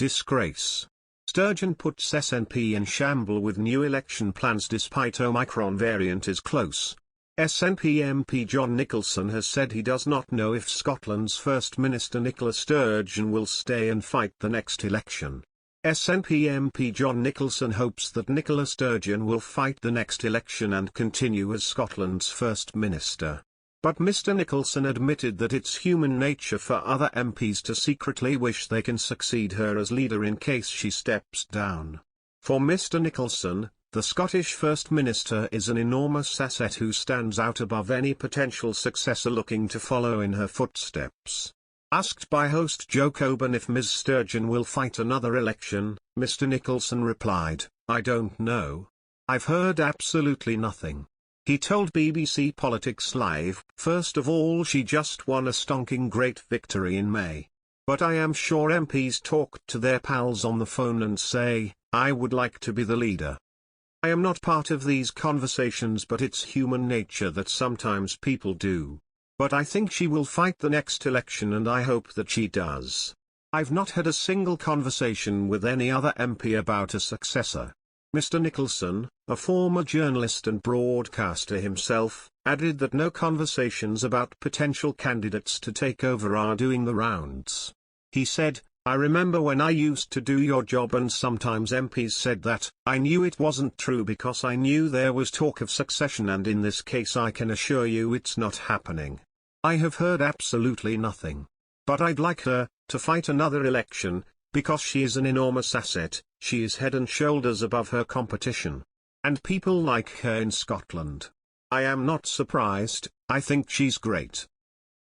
Disgrace. Sturgeon puts SNP in shamble with new election plans despite Omicron variant is close. SNP MP John Nicholson has said he does not know if Scotland's First Minister Nicola Sturgeon will stay and fight the next election. SNP MP John Nicholson hopes that Nicola Sturgeon will fight the next election and continue as Scotland's First Minister. But Mr Nicholson admitted that it's human nature for other MPs to secretly wish they can succeed her as leader in case she steps down. For Mr Nicholson, the Scottish First Minister is an enormous asset who stands out above any potential successor looking to follow in her footsteps. Asked by host Joe Coburn if Ms Sturgeon will fight another election, Mr Nicholson replied, "I don't know. I've heard absolutely nothing." He told BBC Politics Live, "First of all, she just won a stonking great victory in May. But I am sure MPs talk to their pals on the phone and say, I would like to be the leader. I am not part of these conversations, but it's human nature that sometimes people do. But I think she will fight the next election and I hope that she does. I've not had a single conversation with any other MP about a successor." Mr Nicholson, a former journalist and broadcaster himself, added that no conversations about potential candidates to take over are doing the rounds. He said, "I remember when I used to do your job and sometimes MPs said that. I knew it wasn't true because I knew there was talk of succession, and in this case I can assure you it's not happening. I have heard absolutely nothing. But I'd like her to fight another election, because she is an enormous asset. She is head and shoulders above her competition. And people like her in Scotland. I am not surprised, I think she's great."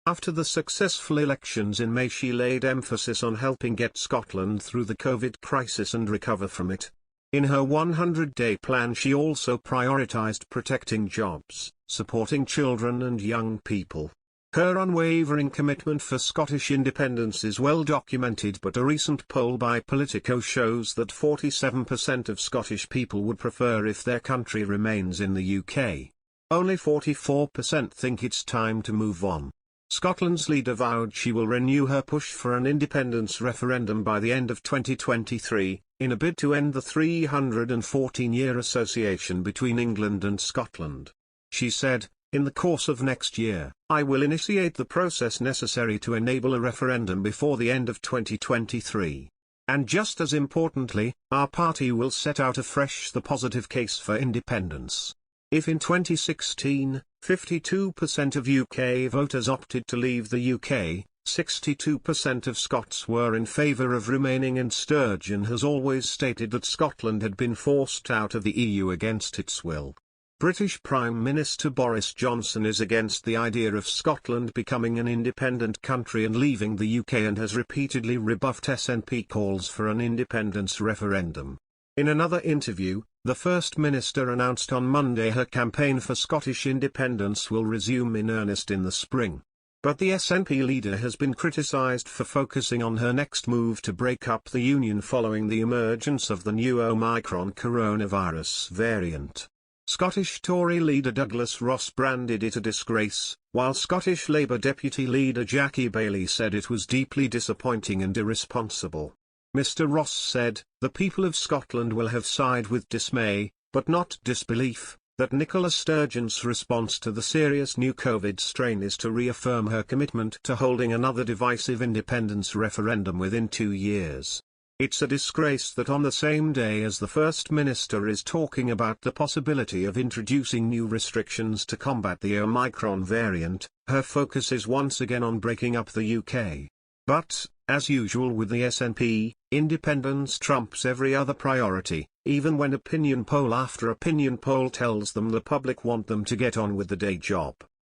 After the successful elections in May, she laid emphasis on helping get Scotland through the COVID crisis and recover from it. In her 100-day plan, she also prioritised protecting jobs, supporting children and young people. Her unwavering commitment for Scottish independence is well documented, but a recent poll by Politico shows that 47% of Scottish people would prefer if their country remains in the UK. Only 44% think it's time to move on. Scotland's leader vowed she will renew her push for an independence referendum by the end of 2023, in a bid to end the 314-year association between England and Scotland. She said, "In the course of next year, I will initiate the process necessary to enable a referendum before the end of 2023. And just as importantly, our party will set out afresh the positive case for independence." If in 2016, 52% of UK voters opted to leave the UK, 62% of Scots were in favour of remaining, and Sturgeon has always stated that Scotland had been forced out of the EU against its will. British Prime Minister Boris Johnson is against the idea of Scotland becoming an independent country and leaving the UK, and has repeatedly rebuffed SNP calls for an independence referendum. In another interview, the First Minister announced on Monday her campaign for Scottish independence will resume in earnest in the spring. But the SNP leader has been criticised for focusing on her next move to break up the union following the emergence of the new Omicron coronavirus variant. Scottish Tory leader Douglas Ross branded it a disgrace, while Scottish Labour Deputy Leader Jackie Baillie said it was deeply disappointing and irresponsible. Mr Ross said, "The people of Scotland will have sighed with dismay, but not disbelief, that Nicola Sturgeon's response to the serious new COVID strain is to reaffirm her commitment to holding another divisive independence referendum within 2 years. It's a disgrace that on the same day as the First Minister is talking about the possibility of introducing new restrictions to combat the Omicron variant, her focus is once again on breaking up the UK. But, as usual with the SNP, independence trumps every other priority, even when opinion poll after opinion poll tells them the public want them to get on with the day job.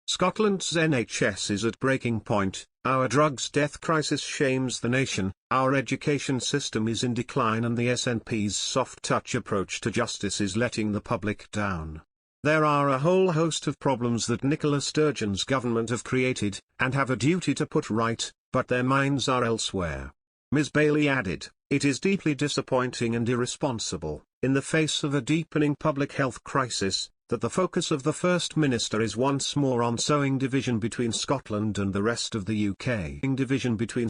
Scotland's NHS is at breaking point, our drugs death crisis shames the nation, our education system is in decline, and the SNP's soft-touch approach to justice is letting the public down. There are a whole host of problems that Nicola Sturgeon's government have created, and have a duty to put right, but their minds are elsewhere. Ms Baillie added, "It is deeply disappointing and irresponsible, in the face of a deepening public health crisis, that the focus of the First Minister is once more on sowing division between Scotland and the rest of the UK. Division between